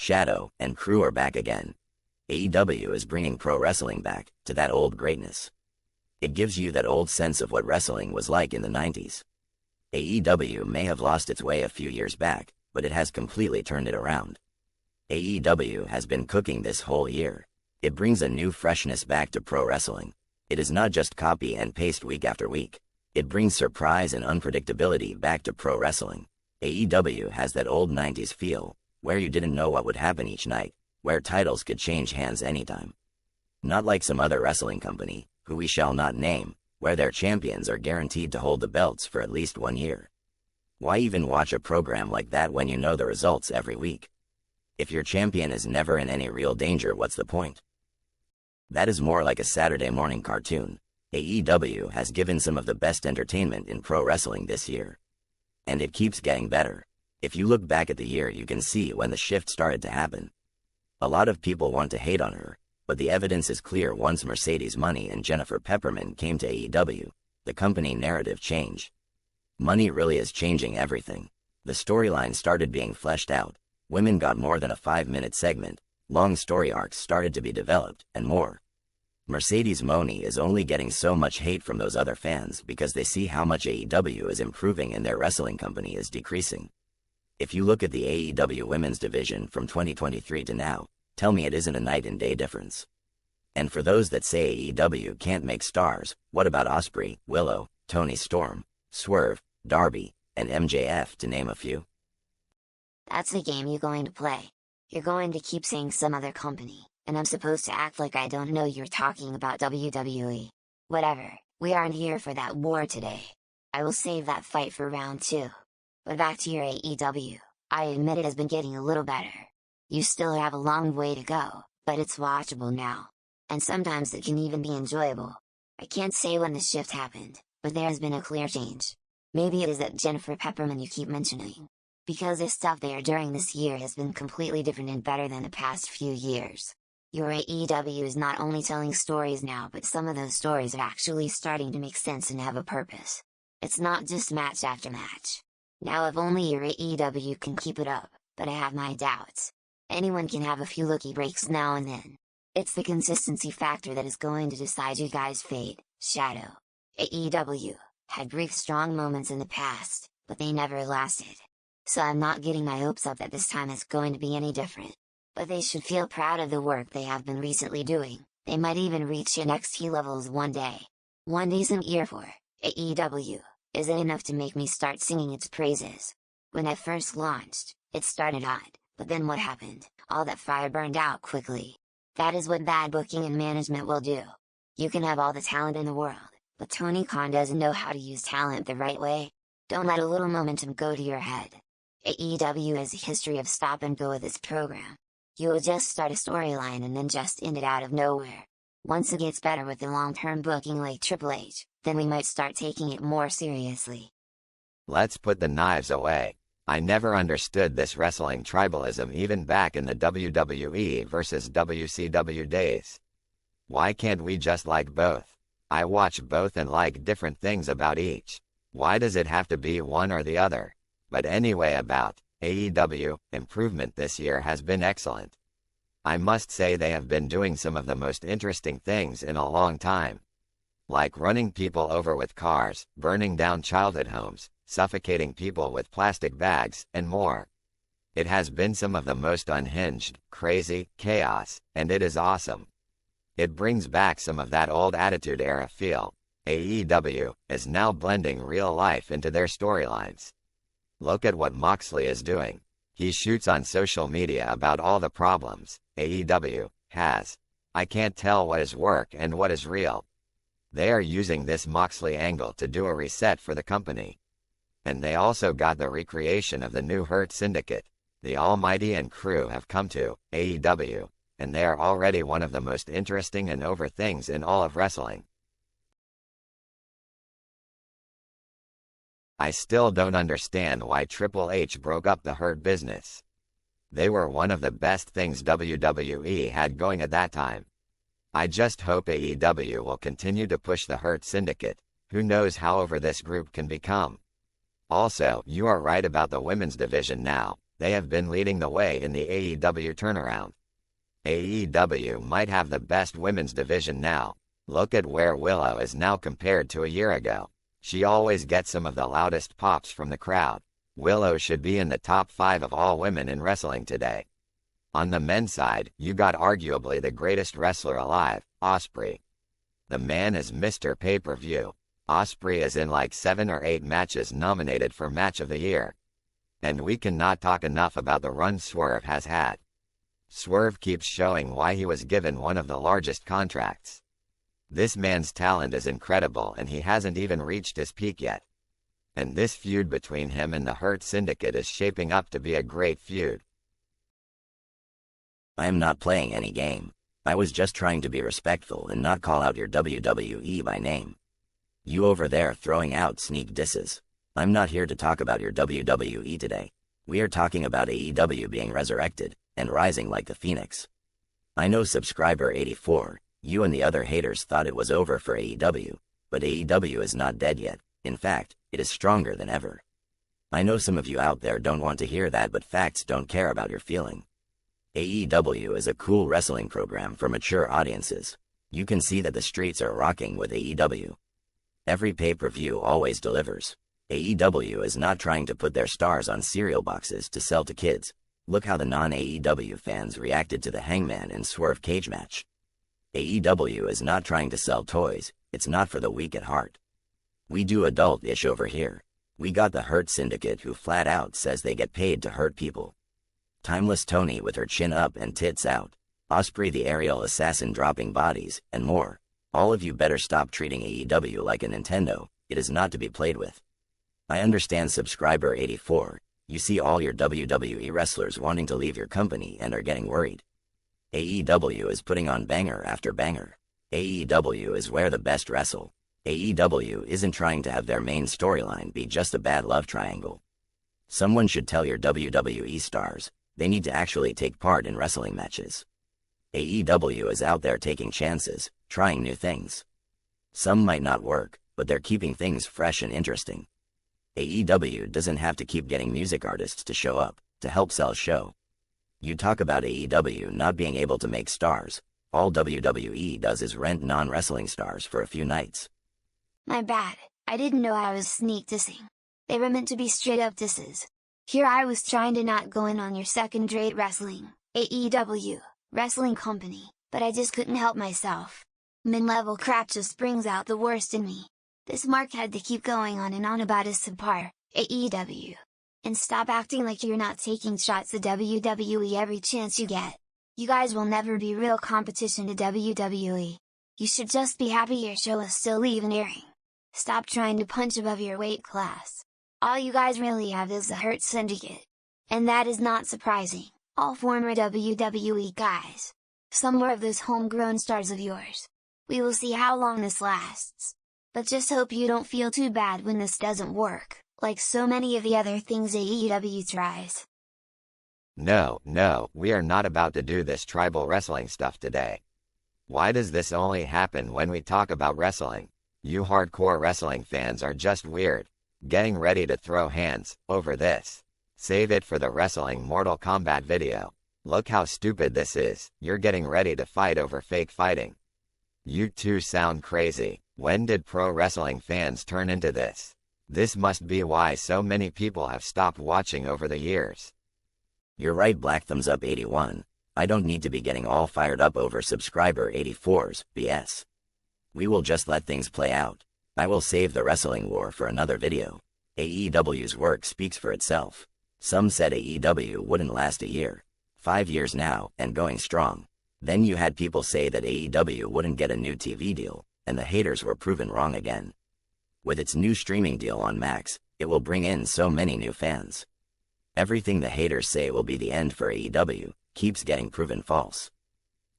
Shadow, and crew are back again. AEW is bringing pro wrestling back to that old greatness. It gives you that old sense of what wrestling was like in the 90s. AEW may have lost its way a few years back, but it has completely turned it around. AEW has been cooking this whole year. It brings a new freshness back to pro wrestling. It is not just copy and paste week after week. It brings surprise and unpredictability back to pro wrestling. AEW has that old 90s feel, where you didn't know what would happen each night, where titles could change hands anytime. Not like some other wrestling company, who we shall not name, where their champions are guaranteed to hold the belts for at least 1 year. Why even watch a program like that when you know the results every week? If your champion is never in any real danger, what's the point? That is more like a Saturday morning cartoon. AEW has given some of the best entertainment in pro wrestling this year. And it keeps getting better. If you look back at the year, you can see when the shift started to happen. A lot of people want to hate on her, but the evidence is clear. Once Mercedes Money and Jennifer Pepperman came to AEW, the company narrative changed. Money really is changing everything. The storyline started being fleshed out. Women got more than a 5-minute segment. Long story arcs started to be developed, and more. Mercedes Money is only getting so much hate from those other fans because they see how much AEW is improving and their wrestling company is decreasing. If you look at the AEW women's division from 2023 to now, tell me it isn't a night and day difference. And for those that say AEW can't make stars, what about Osprey, Willow, Toni Storm, Swerve, Darby, and MJF, to name a few? That's the game you're going to play. You're going to keep saying some other company, and I'm supposed to act like I don't know you're talking about WWE. Whatever, we aren't here for that war today. I will save that fight for round 2. But back to your AEW, I admit it has been getting a little better. You still have a long way to go, but it's watchable now. And sometimes it can even be enjoyable. I can't say when the shift happened, but there has been a clear change. Maybe it is that Jennifer Pepperman you keep mentioning. Because the stuff there during this year has been completely different and better than the past few years. Your AEW is not only telling stories now, but some of those stories are actually starting to make sense and have a purpose. It's not just match after match. Now if only your AEW can keep it up, but I have my doubts. Anyone can have a few lucky breaks now and then. It's the consistency factor that is going to decide you guys' fate. Shadow. AEW had brief strong moments in the past, but they never lasted. So I'm not getting my hopes up that this time it's going to be any different. But they should feel proud of the work they have been recently doing. They might even reach NXT levels one day. One decent year for AEW isn't enough to make me start singing its praises. When I first launched, it started odd, but then what happened? All that fire burned out quickly. That is what bad booking and management will do. You can have all the talent in the world, but Tony Khan doesn't know how to use talent the right way. Don't let a little momentum go to your head. AEW has a history of stop and go with its program. You will just start a storyline and then just end it out of nowhere. Once it gets better with the long-term booking like Triple H, then we might start taking it more seriously. Let's put the knives away. I never understood this wrestling tribalism even back in the WWE versus WCW days. Why can't we just like both? I watch both and like different things about each. Why does it have to be one or the other? But anyway, about AEW, improvement this year has been excellent. I must say they have been doing some of the most interesting things in a long time. Like running people over with cars, burning down childhood homes, suffocating people with plastic bags, and more. It has been some of the most unhinged, crazy, chaos, and it is awesome. It brings back some of that old Attitude Era feel. AEW is now blending real life into their storylines. Look at what Moxley is doing. He shoots on social media about all the problems AEW has. I can't tell what is work and what is real. They are using this Moxley angle to do a reset for the company. And they also got the recreation of the new Hurt Syndicate. The Almighty and crew have come to AEW, and they are already one of the most interesting and over things in all of wrestling. I still don't understand why Triple H broke up the Hurt business. They were one of the best things WWE had going at that time. I just hope AEW will continue to push the Hurt Syndicate. Who knows how over this group can become. Also, you are right about the women's division now. They have been leading the way in the AEW turnaround. AEW might have the best women's division now. Look at where Willow is now compared to a year ago. She always gets some of the loudest pops from the crowd. Willow should be in the top 5 of all women in wrestling today. On the men's side, you got arguably the greatest wrestler alive, Ospreay. The man is Mr. Pay-Per-View. Ospreay is in like 7 or 8 matches nominated for Match of the Year. And we cannot talk enough about the run Swerve has had. Swerve keeps showing why he was given one of the largest contracts. This man's talent is incredible and he hasn't even reached his peak yet. And this feud between him and the Hurt Syndicate is shaping up to be a great feud. I am not playing any game. I was just trying to be respectful and not call out your WWE by name. You over there throwing out sneak disses. I'm not here to talk about your WWE today. We are talking about AEW being resurrected and rising like the phoenix. I know subscriber 84, you and the other haters thought it was over for AEW, but AEW is not dead yet. In fact, it is stronger than ever. I know some of you out there don't want to hear that, but facts don't care about your feeling. AEW is a cool wrestling program for mature audiences. You can see that the streets are rocking with AEW. Every pay-per-view always delivers. AEW is not trying to put their stars on cereal boxes to sell to kids. Look how the non-AEW fans reacted to the Hangman and Swerve cage match. AEW is not trying to sell toys, it's not for the weak at heart. We do adult-ish over here. We got the Hurt Syndicate who flat out says they get paid to hurt people. Timeless Tony with her chin up and tits out. Ospreay the aerial assassin dropping bodies, and more. All of you better stop treating AEW like a Nintendo, it is not to be played with. I understand subscriber 84, you see all your WWE wrestlers wanting to leave your company and are getting worried. AEW is putting on banger after banger. AEW is where the best wrestle. AEW isn't trying to have their main storyline be just a bad love triangle. Someone should tell your WWE stars, they need to actually take part in wrestling matches. AEW is out there taking chances, trying new things. Some might not work, but they're keeping things fresh and interesting. AEW doesn't have to keep getting music artists to show up, to help sell a show. You talk about AEW not being able to make stars, all WWE does is rent non-wrestling stars for a few nights. My bad, I didn't know I was sneak dissing. They were meant to be straight up disses. Here I was trying to not go in on your second-rate wrestling, AEW, wrestling company, but I just couldn't help myself. Mid-level crap just brings out the worst in me. This Mark had to keep going on and on about his subpar, AEW. And stop acting like you're not taking shots at WWE every chance you get. You guys will never be real competition to WWE. You should just be happy your show is still even airing. Stop trying to punch above your weight class. All you guys really have is the Hurt Syndicate. And that is not surprising, all former WWE guys. Some more of those homegrown stars of yours. We will see how long this lasts. But just hope you don't feel too bad when this doesn't work, like so many of the other things AEW tries. No, we are not about to do this tribal wrestling stuff today. Why does this only happen when we talk about wrestling? You hardcore wrestling fans are just weird. Getting ready to throw hands over this. Save it for the wrestling Mortal Kombat video. Look how stupid this is, you're getting ready to fight over fake fighting. You two sound crazy. When did pro wrestling fans turn into this? This must be why so many people have stopped watching over the years. You're right, Black Thumbs Up 81. I don't need to be getting all fired up over subscriber 84's BS. We will just let things play out. I will save the wrestling war for another video. AEW's work speaks for itself. Some said AEW wouldn't last a year. 5 years now, and going strong. Then you had people say that AEW wouldn't get a new TV deal, and the haters were proven wrong again. With its new streaming deal on Max, it will bring in so many new fans. Everything the haters say will be the end for AEW, keeps getting proven false.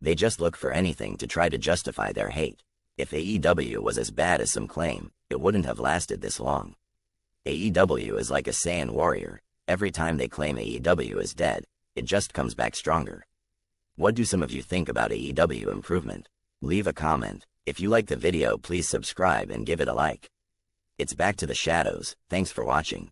They just look for anything to try to justify their hate. If AEW was as bad as some claim, it wouldn't have lasted this long. AEW is like a Saiyan warrior. Every time they claim AEW is dead, it just comes back stronger. What do some of you think about AEW improvement? Leave a comment. If you like the video, please subscribe and give it a like. It's back to the shadows. Thanks for watching.